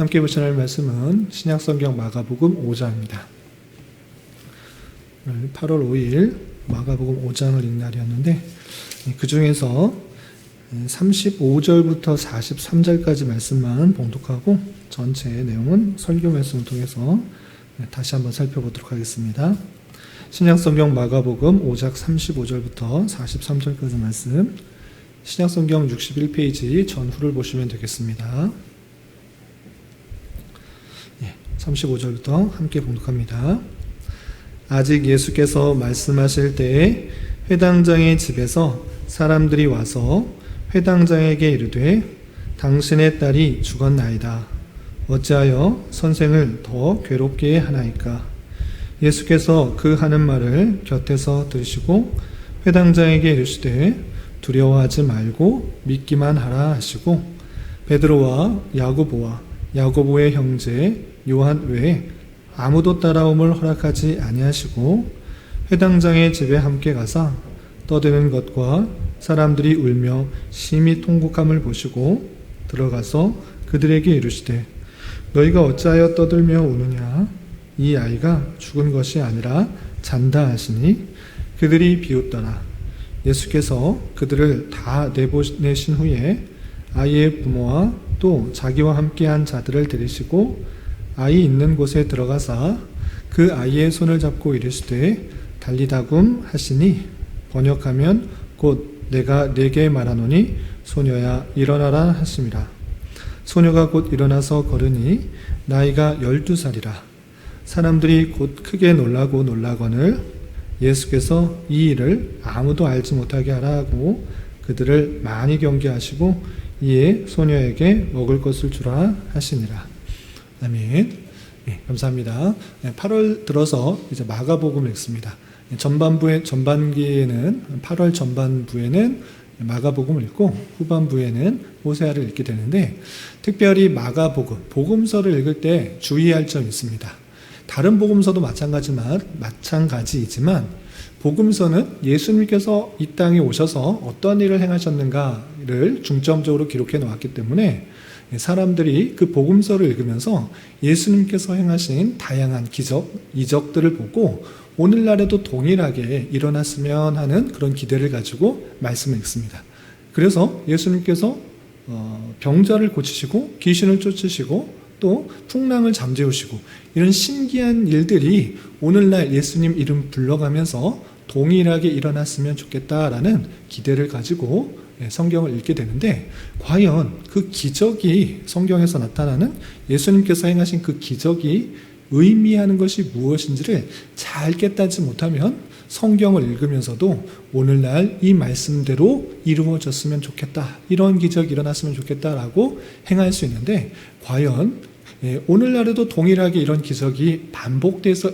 함께 보실 하나님의 말씀은 신약성경 마가복음 5장입니다. 8월 5일 마가복음 5장을 읽는 날이었는데 그 중에서 35절부터 43절까지 말씀만 봉독하고 전체 내용은 설교 말씀을 통해서 다시 한번 살펴보도록 하겠습니다. 신약성경 마가복음 5장 35절부터 43절까지 말씀, 신약성경 61페이지 전후를 보시면 되겠습니다. 35절부터 함께 봉독합니다. 아직 예수께서 말씀하실 때에 회당장의 집에서 사람들이 와서 회당장에게 이르되 당신의 딸이 죽었나이다. 어찌하여 선생을 더 괴롭게 하나이까? 예수께서 그 하는 말을 곁에서 들으시고 회당장에게 이르시되 두려워하지 말고 믿기만 하라 하시고 베드로와 야고보와 야고보의 형제 요한 외에 아무도 따라옴을 허락하지 아니하시고 회당장의 집에 함께 가사 떠드는 것과 사람들이 울며 심히 통곡함을 보시고 들어가서 그들에게 이르시되 너희가 어찌하여 떠들며 우느냐? 이 아이가 죽은 것이 아니라 잔다 하시니 그들이 비웃더라. 예수께서 그들을 다 내보내신 후에 아이의 부모와 또 자기와 함께한 자들을 데리시고 아이 있는 곳에 들어가사 그 아이의 손을 잡고 이르시되 달리다굼 하시니 번역하면 곧 내가 네게 말하노니 소녀야 일어나라 하심이라. 소녀가 곧 일어나서 걸으니 나이가 12살이라. 사람들이 곧 크게 놀라고 놀라거늘 예수께서 이 일을 아무도 알지 못하게 하라 하고 그들을 많이 경계하시고 이에 소녀에게 먹을 것을 주라 하시니라. 아멘. 감사합니다. 8월 들어서 이제 마가복음을 읽습니다. 전반기에는 8월 전반부에는 마가복음을 읽고 후반부에는 호세아를 읽게 되는데 특별히 마가복음, 복음서를 읽을 때 주의할 점이 있습니다. 다른 복음서도 마찬가지이지만 복음서는 예수님께서 이 땅에 오셔서 어떤 일을 행하셨는가를 중점적으로 기록해 놓았기 때문에 사람들이 그 복음서를 읽으면서 예수님께서 행하신 다양한 기적, 이적들을 보고 오늘날에도 동일하게 일어났으면 하는 그런 기대를 가지고 말씀을 읽습니다. 그래서 예수님께서 병자를 고치시고 귀신을 쫓으시고 또 풍랑을 잠재우시고 이런 신기한 일들이 오늘날 예수님 이름 불러가면서 동일하게 일어났으면 좋겠다라는 기대를 가지고 성경을 읽게 되는데 과연 그 기적이 성경에서 나타나는 예수님께서 행하신 그 기적이 의미하는 것이 무엇인지를 잘 깨닫지 못하면 성경을 읽으면서도 오늘날 이 말씀대로 이루어졌으면 좋겠다, 이런 기적이 일어났으면 좋겠다라고 행할 수 있는데 과연 오늘날에도 동일하게 이런 기적이 반복돼서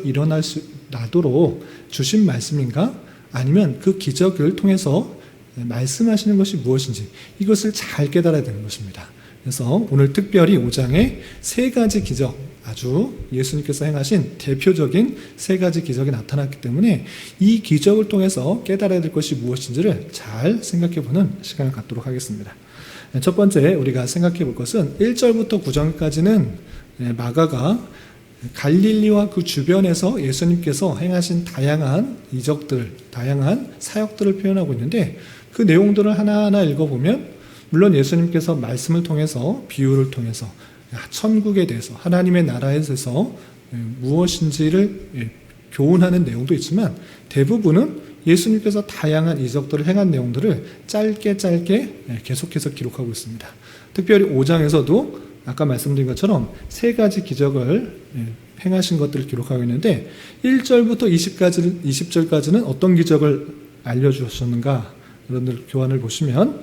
나도록 주신 말씀인가? 아니면 그 기적을 통해서 말씀하시는 것이 무엇인지 이것을 잘 깨달아야 되는 것입니다. 그래서 오늘 특별히 5장에 세 가지 기적, 아주 예수님께서 행하신 대표적인 세 가지 기적이 나타났기 때문에 이 기적을 통해서 깨달아야 될 것이 무엇인지를 잘 생각해보는 시간을 갖도록 하겠습니다. 첫 번째 우리가 생각해 볼 것은 1절부터 9절까지는 마가가 갈릴리와 그 주변에서 예수님께서 행하신 다양한 이적들, 다양한 사역들을 표현하고 있는데 그 내용들을 하나하나 읽어보면 물론 예수님께서 말씀을 통해서 비유를 통해서 천국에 대해서 하나님의 나라에 대해서 무엇인지를 교훈하는 내용도 있지만 대부분은 예수님께서 다양한 이적들을 행한 내용들을 짧게 계속해서 기록하고 있습니다. 특별히 5장에서도 아까 말씀드린 것처럼 세 가지 기적을 행하신 것들을 기록하고 있는데 1절부터 20절까지는 어떤 기적을 알려주셨는가 여러분들 교환을 보시면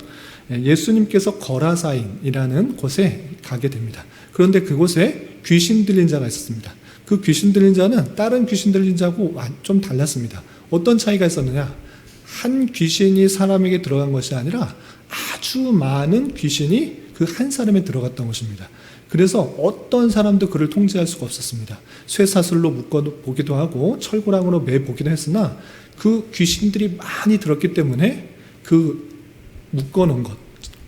예수님께서 거라사인이라는 곳에 가게 됩니다. 그런데 그곳에 귀신 들린 자가 있었습니다. 그 귀신 들린 자는 다른 귀신 들린 자하고 좀 달랐습니다. 어떤 차이가 있었느냐? 한 귀신이 사람에게 들어간 것이 아니라 아주 많은 귀신이 그 한 사람에 들어갔던 것입니다. 그래서 어떤 사람도 그를 통제할 수가 없었습니다. 쇠사슬로 묶어보기도 하고 철고랑으로 매보기도 했으나 그 귀신들이 많이 들었기 때문에 그 묶어놓은 것,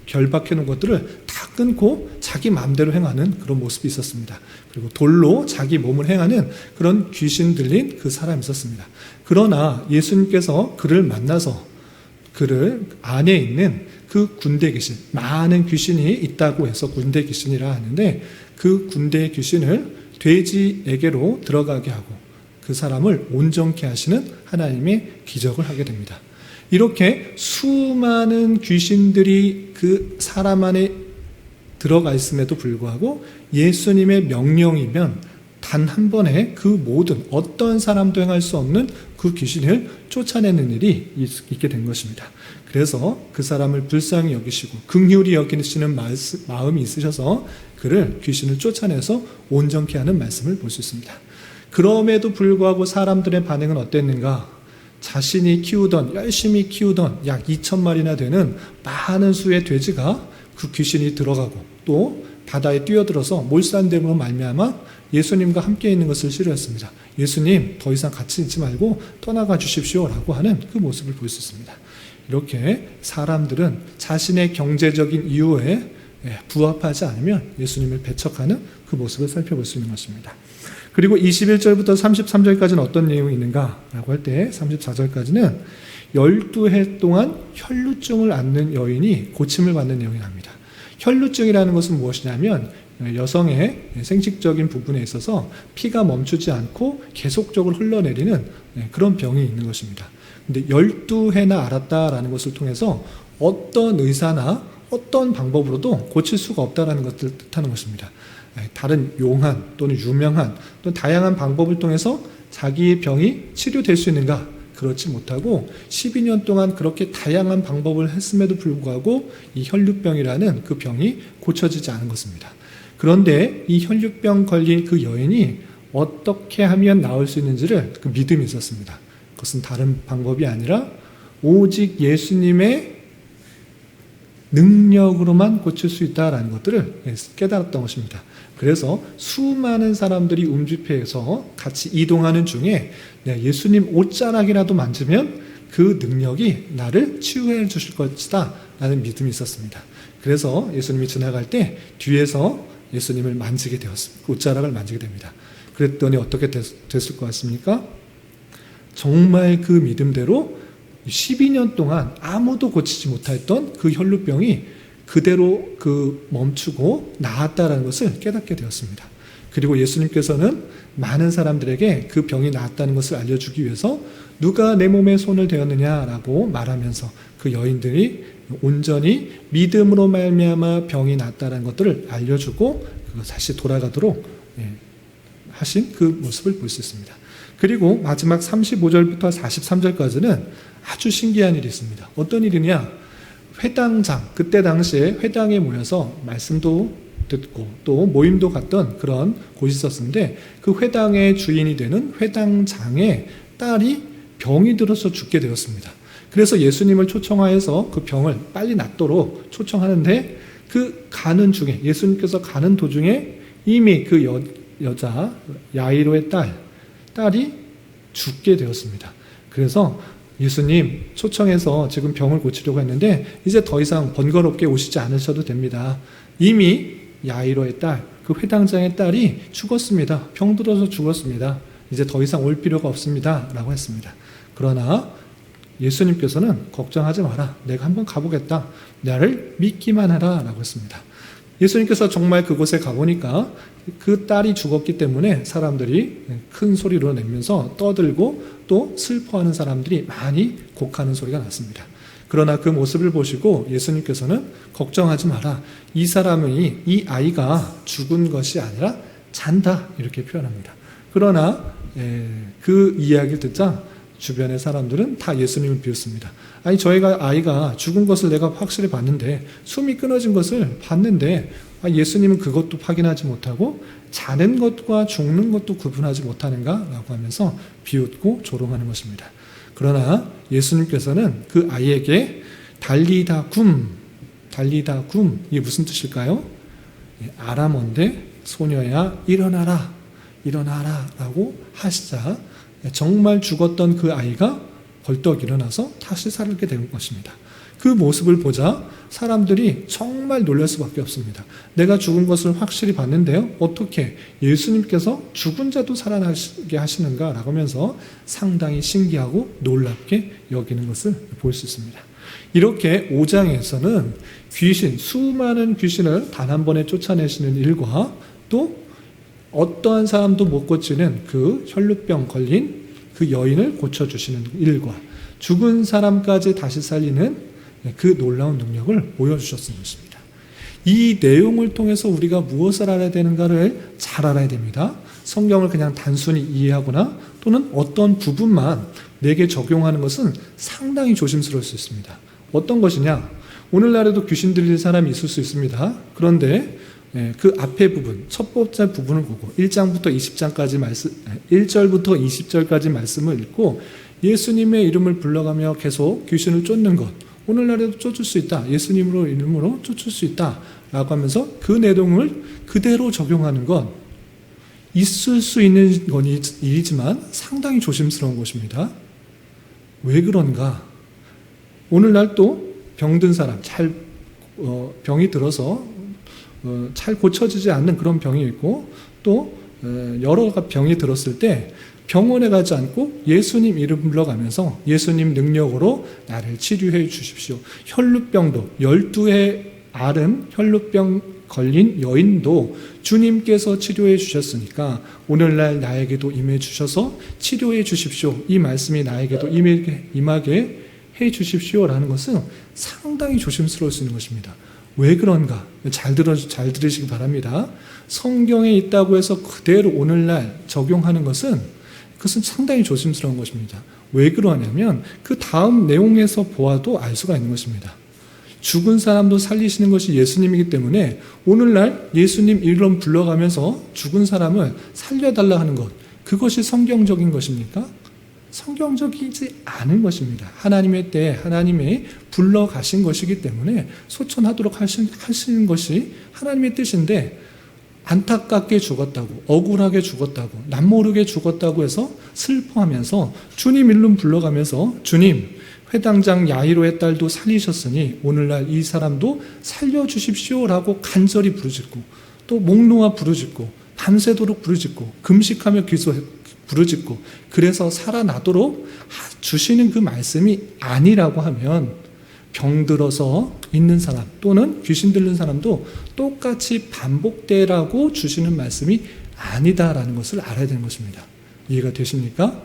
결박해놓은 것들을 다 끊고 자기 마음대로 행하는 그런 모습이 있었습니다. 그리고 돌로 자기 몸을 행하는 그런 귀신 들린 그 사람이 있었습니다. 그러나 예수님께서 그를 만나서 그를 안에 있는 그 군대 귀신, 많은 귀신이 있다고 해서 군대 귀신이라 하는데 그 군대 귀신을 돼지에게로 들어가게 하고 그 사람을 온전케 하시는 하나님의 기적을 하게 됩니다. 이렇게 수많은 귀신들이 그 사람 안에 들어가 있음에도 불구하고 예수님의 명령이면 단 한 번에 그 모든 어떤 사람도 행할 수 없는 그 귀신을 쫓아내는 일이 있게 된 것입니다. 그래서 그 사람을 불쌍히 여기시고 긍휼히 여기시는 마음이 있으셔서 그를 귀신을 쫓아내서 온전케 하는 말씀을 볼 수 있습니다. 그럼에도 불구하고 사람들의 반응은 어땠는가? 자신이 열심히 키우던 약 2,000마리나 되는 많은 수의 돼지가 그 귀신이 들어가고 또 바다에 뛰어들어서 몰산됨으로 말미암아 예수님과 함께 있는 것을 싫어했습니다. 예수님 더 이상 같이 있지 말고 떠나가 주십시오라고 하는 그 모습을 볼 수 있습니다. 이렇게 사람들은 자신의 경제적인 이유에 부합하지 않으면 예수님을 배척하는 그 모습을 살펴볼 수 있는 것입니다. 그리고 21절부터 33절까지는 어떤 내용이 있는가라고 할 때 34절까지는 12해 동안 혈루증을 앓는 여인이 고침을 받는 내용이 나옵니다. 혈루증이라는 것은 무엇이냐면 여성의 생식적인 부분에 있어서 피가 멈추지 않고 계속적으로 흘러내리는 그런 병이 있는 것입니다. 근데 12해나 앓았다라는 것을 통해서 어떤 의사나 어떤 방법으로도 고칠 수가 없다라는 것을 뜻하는 것입니다. 다른 용한 또는 유명한 또는 다양한 방법을 통해서 자기의 병이 치료될 수 있는가? 그렇지 못하고 12년 동안 그렇게 다양한 방법을 했음에도 불구하고 이 혈루병이라는 그 병이 고쳐지지 않은 것입니다. 그런데 이 혈루병 걸린 그 여인이 어떻게 하면 나을 수 있는지를 그 믿음이 있었습니다. 그것은 다른 방법이 아니라 오직 예수님의 능력으로만 고칠 수 있다라는 것들을 깨달았던 것입니다. 그래서 수많은 사람들이 음집회에서 같이 이동하는 중에 예수님 옷자락이라도 만지면 그 능력이 나를 치유해 주실 것이다 라는 믿음이 있었습니다. 그래서 예수님이 지나갈 때 뒤에서 예수님을 만지게 되었습니다. 옷자락을 만지게 됩니다. 그랬더니 어떻게 됐을 것 같습니까? 정말 그 믿음대로 12년 동안 아무도 고치지 못했던 그 혈루병이 그대로 멈추고 나았다라는 것을 깨닫게 되었습니다. 그리고 예수님께서는 많은 사람들에게 그 병이 나았다는 것을 알려주기 위해서 누가 내 몸에 손을 대었느냐라고 말하면서 그 여인들이 온전히 믿음으로 말미암아 병이 낫다라는 것들을 알려주고 다시 돌아가도록 하신 그 모습을 볼 수 있습니다. 그리고 마지막 35절부터 43절까지는 아주 신기한 일이 있습니다. 어떤 일이냐? 회당장, 그때 당시에 회당에 모여서 말씀도 듣고 또 모임도 갔던 그런 곳이 있었는데 그 회당의 주인이 되는 회당장의 딸이 병이 들어서 죽게 되었습니다. 그래서 예수님을 초청하여서 그 병을 빨리 낫도록 초청하는데 그 가는 중에 예수님께서 가는 도중에 이미 그 여자 야이로의 딸이 죽게 되었습니다. 그래서 예수님 초청해서 지금 병을 고치려고 했는데 이제 더 이상 번거롭게 오시지 않으셔도 됩니다. 이미 야이로의 딸, 그 회당장의 딸이 죽었습니다. 병 들어서 죽었습니다. 이제 더 이상 올 필요가 없습니다. 라고 했습니다. 그러나 예수님께서는 걱정하지 마라. 내가 한번 가보겠다. 나를 믿기만 하라. 라고 했습니다. 예수님께서 정말 그곳에 가보니까 그 딸이 죽었기 때문에 사람들이 큰 소리로 내면서 떠들고 또 슬퍼하는 사람들이 많이 곡하는 소리가 났습니다. 그러나 그 모습을 보시고 예수님께서는 걱정하지 마라. 이 아이가 죽은 것이 아니라 잔다. 이렇게 표현합니다. 그러나 그 이야기를 듣자 주변의 사람들은 다 예수님을 비웃습니다. 아니 저희가 아이가 죽은 것을 내가 확실히 봤는데 숨이 끊어진 것을 봤는데 예수님은 그것도 확인하지 못하고 자는 것과 죽는 것도 구분하지 못하는가? 라고 하면서 비웃고 조롱하는 것입니다. 그러나 예수님께서는 그 아이에게 달리다 굼 이게 무슨 뜻일까요? 아람어인데 소녀야 일어나라 라고 하시자 정말 죽었던 그 아이가 벌떡 일어나서 다시 살게 된 것입니다. 그 모습을 보자 사람들이 정말 놀랄 수밖에 없습니다. 내가 죽은 것을 확실히 봤는데요. 어떻게 예수님께서 죽은 자도 살아나게 하시는가? 라고 하면서 상당히 신기하고 놀랍게 여기는 것을 볼 수 있습니다. 이렇게 5장에서는 수많은 귀신을 단 한 번에 쫓아내시는 일과 또 어떠한 사람도 못 고치는 그 혈루병 걸린 그 여인을 고쳐주시는 일과 죽은 사람까지 다시 살리는 그 놀라운 능력을 보여주셨던 것입니다. 이 내용을 통해서 우리가 무엇을 알아야 되는가를 잘 알아야 됩니다. 성경을 그냥 단순히 이해하거나 또는 어떤 부분만 내게 적용하는 것은 상당히 조심스러울 수 있습니다. 어떤 것이냐? 오늘날에도 귀신 들릴 사람이 있을 수 있습니다. 그런데 그 앞에 부분, 첫 번째 부분을 보고 1절부터 20절까지 말씀을 읽고 예수님의 이름을 불러가며 계속 귀신을 쫓는 것, 오늘날에도 쫓을 수 있다. 예수님으로 이름으로 쫓을 수 있다. 라고 하면서 그 내용을 그대로 적용하는 건 있을 수 있는 일이지만 상당히 조심스러운 것입니다. 왜 그런가? 오늘날 또 병든 사람, 병이 들어서 잘 고쳐지지 않는 그런 병이 있고 또 여러 병이 들었을 때 병원에 가지 않고 예수님 이름 불러가면서 예수님 능력으로 나를 치료해 주십시오. 혈루병도 12해 앓은 혈루병 걸린 여인도 주님께서 치료해 주셨으니까 오늘날 나에게도 임해 주셔서 치료해 주십시오. 이 말씀이 나에게도 임하게 해 주십시오라는 것은 상당히 조심스러울 수 있는 것입니다. 왜 그런가? 잘 들으시기 바랍니다. 성경에 있다고 해서 그대로 오늘날 적용하는 것은 그것은 상당히 조심스러운 것입니다. 왜 그러냐면 그 다음 내용에서 보아도 알 수가 있는 것입니다. 죽은 사람도 살리시는 것이 예수님이기 때문에 오늘날 예수님 이름 불러가면서 죽은 사람을 살려달라 하는 것, 그것이 성경적인 것입니까? 성경적이지 않은 것입니다. 하나님의 때에 하나님이 불러가신 것이기 때문에 소천하도록 하시는 것이 하나님의 뜻인데 안타깝게 죽었다고, 억울하게 죽었다고, 남모르게 죽었다고 해서 슬퍼하면서 주님 이름 불러가면서 주님, 회당장 야이로의 딸도 살리셨으니 오늘날 이 사람도 살려주십시오라고 간절히 부르짖고 또 목 놓아 부르짖고 밤새도록 부르짖고 금식하며 부르짖고 그래서 살아나도록 주시는 그 말씀이 아니라고 하면 병들어서 있는 사람 또는 귀신 들린 사람도 똑같이 반복되라고 주시는 말씀이 아니다라는 것을 알아야 되는 것입니다. 이해가 되십니까?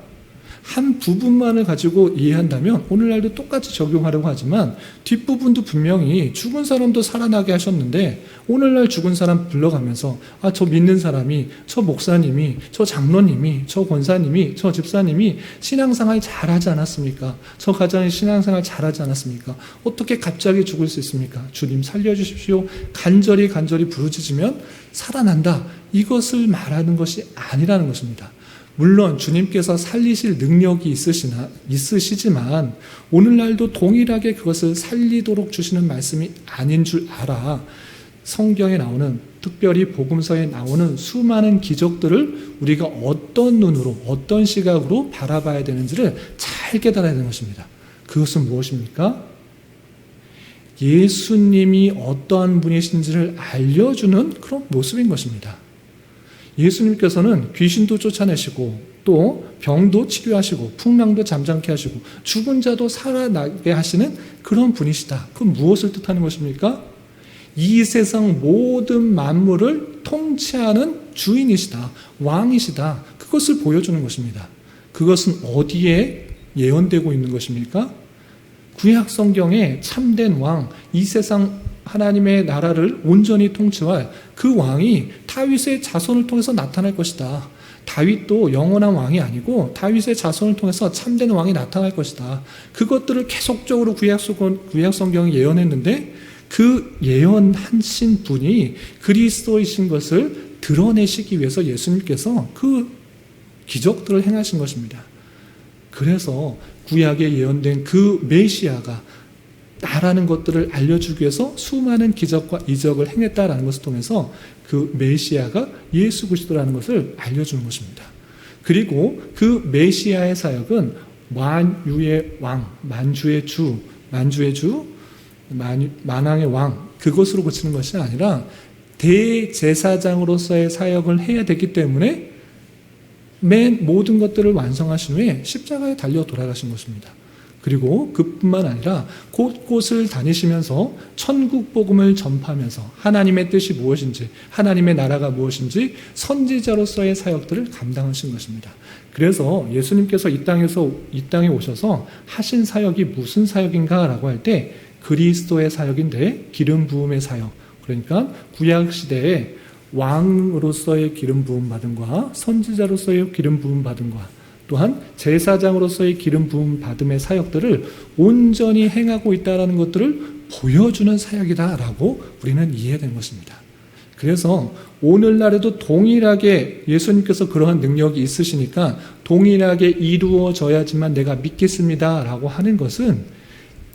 한 부분만을 가지고 이해한다면 오늘날도 똑같이 적용하려고 하지만 뒷부분도 분명히 죽은 사람도 살아나게 하셨는데 오늘날 죽은 사람 불러가면서 저 믿는 사람이, 저 목사님이, 저 장로님이, 저 권사님이, 저 집사님이 신앙생활 잘하지 않았습니까? 저 가정이 신앙생활 잘하지 않았습니까? 어떻게 갑자기 죽을 수 있습니까? 주님 살려주십시오. 간절히 부르짖으면 살아난다. 이것을 말하는 것이 아니라는 것입니다. 물론 주님께서 살리실 능력이 있으시지만 오늘날도 동일하게 그것을 살리도록 주시는 말씀이 아닌 줄 알아. 성경에 나오는, 특별히 복음서에 나오는 수많은 기적들을 우리가 어떤 눈으로, 어떤 시각으로 바라봐야 되는지를 잘 깨달아야 되는 것입니다. 그것은 무엇입니까? 예수님이 어떠한 분이신지를 알려주는 그런 모습인 것입니다. 예수님께서는 귀신도 쫓아내시고 또 병도 치료하시고 풍랑도 잠잠케 하시고 죽은 자도 살아나게 하시는 그런 분이시다. 그건 무엇을 뜻하는 것입니까? 이 세상 모든 만물을 통치하는 주인이시다. 왕이시다. 그것을 보여주는 것입니다. 그것은 어디에 예언되고 있는 것입니까? 구약 성경에 참된 왕, 이 세상 하나님의 나라를 온전히 통치할 그 왕이 다윗의 자손을 통해서 나타날 것이다. 다윗도 영원한 왕이 아니고 다윗의 자손을 통해서 참된 왕이 나타날 것이다. 그것들을 계속적으로 구약 성경이 예언했는데 그 예언하신 분이 그리스도이신 것을 드러내시기 위해서 예수님께서 그 기적들을 행하신 것입니다. 그래서 구약에 예언된 그 메시아가 나라는 것들을 알려주기 위해서 수많은 기적과 이적을 행했다라는 것을 통해서 그 메시아가 예수 그리스도라는 것을 알려주는 것입니다. 그리고 그 메시아의 사역은 만유의 왕, 만주의 주, 만왕의 왕, 그것으로 그치는 것이 아니라 대제사장으로서의 사역을 해야 되기 때문에 모든 것들을 완성하신 후에 십자가에 달려 돌아가신 것입니다. 그리고 그뿐만 아니라 곳곳을 다니시면서 천국 복음을 전파하면서 하나님의 뜻이 무엇인지, 하나님의 나라가 무엇인지 선지자로서의 사역들을 감당하신 것입니다. 그래서 예수님께서 이 땅에 오셔서 하신 사역이 무슨 사역인가라고 할 때 그리스도의 사역인데, 기름 부음의 사역, 그러니까 구약 시대에 왕으로서의 기름 부음 받음과 선지자로서의 기름 부음 받음과 또한 제사장으로서의 기름 부음 받음의 사역들을 온전히 행하고 있다는 것들을 보여주는 사역이다라고 우리는 이해된 것입니다. 그래서 오늘날에도 동일하게 예수님께서 그러한 능력이 있으시니까 동일하게 이루어져야지만 내가 믿겠습니다라고 하는 것은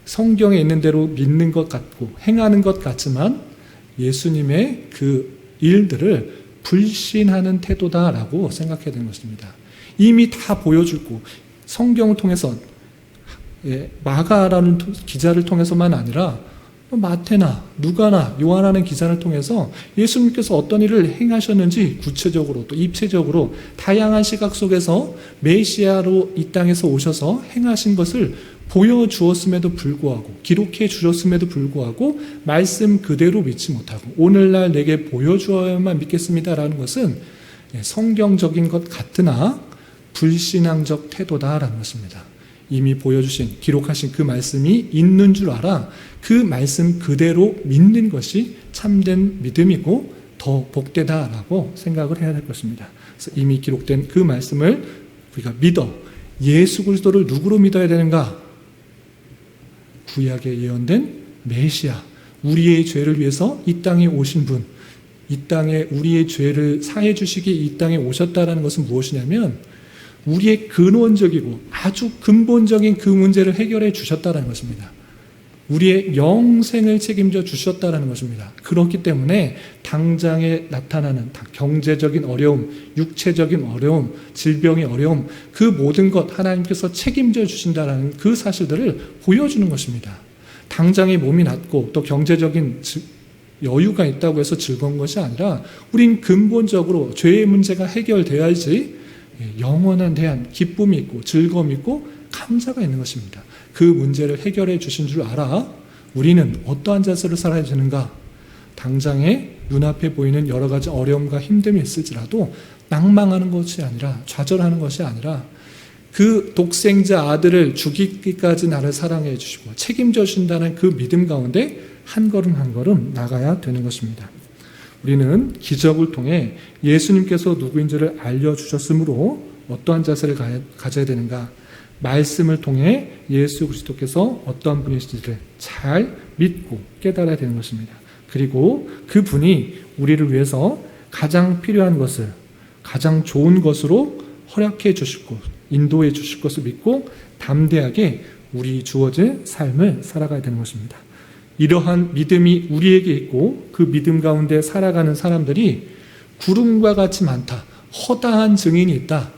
성경에 있는 대로 믿는 것 같고 행하는 것 같지만 예수님의 그 일들을 불신하는 태도다라고 생각해야 되는 것입니다. 이미 다 보여주고 성경을 통해서 마가라는 기자를 통해서만 아니라 마태나 누가나 요한하는 기자를 통해서 예수님께서 어떤 일을 행하셨는지 구체적으로 또 입체적으로 다양한 시각 속에서 메시아로 이 땅에서 오셔서 행하신 것을 보여주었음에도 불구하고, 기록해 주셨음에도 불구하고 말씀 그대로 믿지 못하고 오늘날 내게 보여주어야만 믿겠습니다라는 것은 성경적인 것 같으나 불신앙적 태도다라는 것입니다. 이미 보여주신, 기록하신 그 말씀이 있는 줄 알아 그 말씀 그대로 믿는 것이 참된 믿음이고 더 복되다라고 생각을 해야 될 것입니다. 그래서 이미 기록된 그 말씀을 우리가 믿어 예수 그리스도를 누구로 믿어야 되는가? 구약에 예언된 메시아, 우리의 죄를 위해서 이 땅에 오신 분, 이 땅에 우리의 죄를 사해 주시기 이 땅에 오셨다라는 것은 무엇이냐면 우리의 근원적이고 아주 근본적인 그 문제를 해결해 주셨다는 것입니다. 우리의 영생을 책임져 주셨다는 것입니다. 그렇기 때문에 당장에 나타나는 경제적인 어려움, 육체적인 어려움, 질병의 어려움, 그 모든 것 하나님께서 책임져 주신다는 그 사실들을 보여주는 것입니다. 당장에 몸이 낫고 또 경제적인 여유가 있다고 해서 즐거운 것이 아니라 우린 근본적으로 죄의 문제가 해결되어야지 영원한 대한 기쁨이 있고 즐거움이 있고 감사가 있는 것입니다. 그 문제를 해결해 주신 줄 알아 우리는 어떠한 자세로 살아야 되는가? 당장에 눈앞에 보이는 여러 가지 어려움과 힘듦이 있을지라도 낭망하는 것이 아니라, 좌절하는 것이 아니라 그 독생자 아들을 죽이기까지 나를 사랑해 주시고 책임져 주신다는 그 믿음 가운데 한 걸음 한 걸음 나가야 되는 것입니다. 우리는 기적을 통해 예수님께서 누구인지를 알려주셨으므로 어떠한 자세를 가져야 되는가? 말씀을 통해 예수 그리스도께서 어떠한 분이신지를 잘 믿고 깨달아야 되는 것입니다. 그리고 그분이 우리를 위해서 가장 필요한 것을 가장 좋은 것으로 허락해 주실 것, 인도해 주실 것을 믿고 담대하게 우리 주어진 삶을 살아가야 되는 것입니다. 이러한 믿음이 우리에게 있고 그 믿음 가운데 살아가는 사람들이 구름과 같이 많다, 허다한 증인이 있다,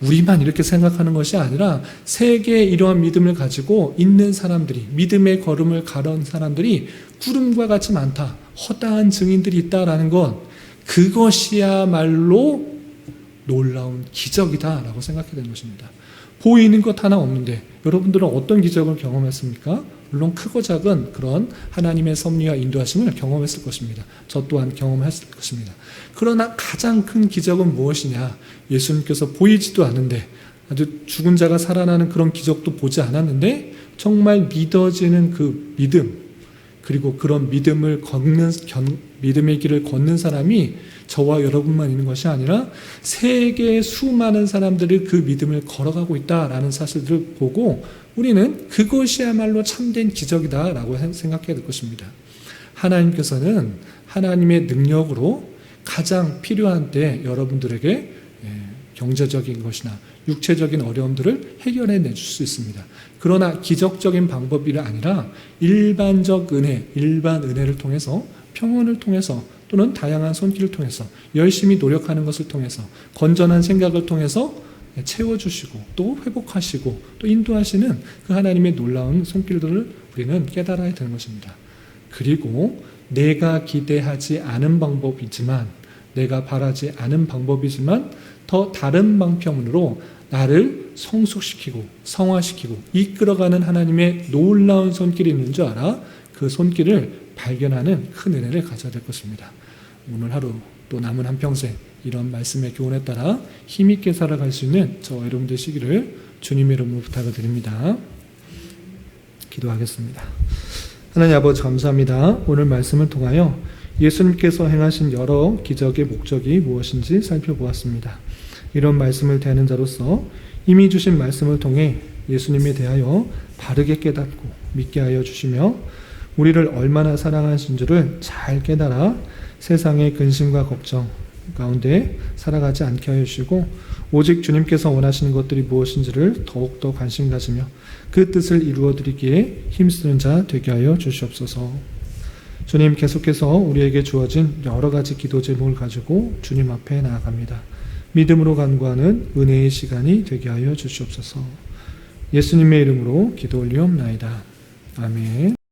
우리만 이렇게 생각하는 것이 아니라 세계에 이러한 믿음을 가지고 있는 사람들이, 믿음의 걸음을 가른 사람들이 구름과 같이 많다, 허다한 증인들이 있다라는 것, 그것이야말로 놀라운 기적이다라고 생각해야 되는 것입니다. 보이는 것 하나 없는데 여러분들은 어떤 기적을 경험했습니까? 물론 크고 작은 그런 하나님의 섭리와 인도하심을 경험했을 것입니다. 저 또한 경험했을 것입니다. 그러나 가장 큰 기적은 무엇이냐? 예수님께서 보이지도 않는데, 아주 죽은 자가 살아나는 그런 기적도 보지 않았는데 정말 믿어지는 그 믿음, 그리고 그런 믿음을 믿음의 길을 걷는 사람이 저와 여러분만 있는 것이 아니라 세계의 수많은 사람들이 그 믿음을 걸어가고 있다라는 사실들을 보고 우리는 그것이야말로 참된 기적이다라고 생각해야 될 것입니다. 하나님께서는 하나님의 능력으로 가장 필요한 때 여러분들에게 경제적인 것이나 육체적인 어려움들을 해결해 내줄 수 있습니다. 그러나 기적적인 방법이 아니라 일반적 은혜, 일반 은혜를 통해서, 평온을 통해서, 또는 다양한 손길을 통해서, 열심히 노력하는 것을 통해서, 건전한 생각을 통해서 채워주시고 또 회복하시고 또 인도하시는 그 하나님의 놀라운 손길들을 우리는 깨달아야 되는 것입니다. 그리고 내가 기대하지 않은 방법이지만, 내가 바라지 않은 방법이지만 더 다른 방편으로 나를 성숙시키고 성화시키고 이끌어가는 하나님의 놀라운 손길이 있는 줄 알아 그 손길을 발견하는 큰 은혜를 가져야 될 것입니다. 오늘 하루 또 남은 한평생 이런 말씀의 교훈에 따라 힘있게 살아갈 수 있는 저와 여러분 되시기를 주님의 이름으로 부탁을 드립니다. 기도하겠습니다. 하나님 아버지 감사합니다. 오늘 말씀을 통하여 예수님께서 행하신 여러 기적의 목적이 무엇인지 살펴보았습니다. 이런 말씀을 대하는 자로서 이미 주신 말씀을 통해 예수님에 대하여 바르게 깨닫고 믿게 하여 주시며 우리를 얼마나 사랑하신 줄을 잘 깨달아 세상의 근심과 걱정 가운데 살아가지 않게 하여 주시고 오직 주님께서 원하시는 것들이 무엇인지를 더욱더 관심 가지며 그 뜻을 이루어드리기에 힘쓰는 자 되게 하여 주시옵소서. 주님, 계속해서 우리에게 주어진 여러 가지 기도 제목을 가지고 주님 앞에 나아갑니다. 믿음으로 간구하는 은혜의 시간이 되게 하여 주시옵소서. 예수님의 이름으로 기도 올리옵나이다. 아멘.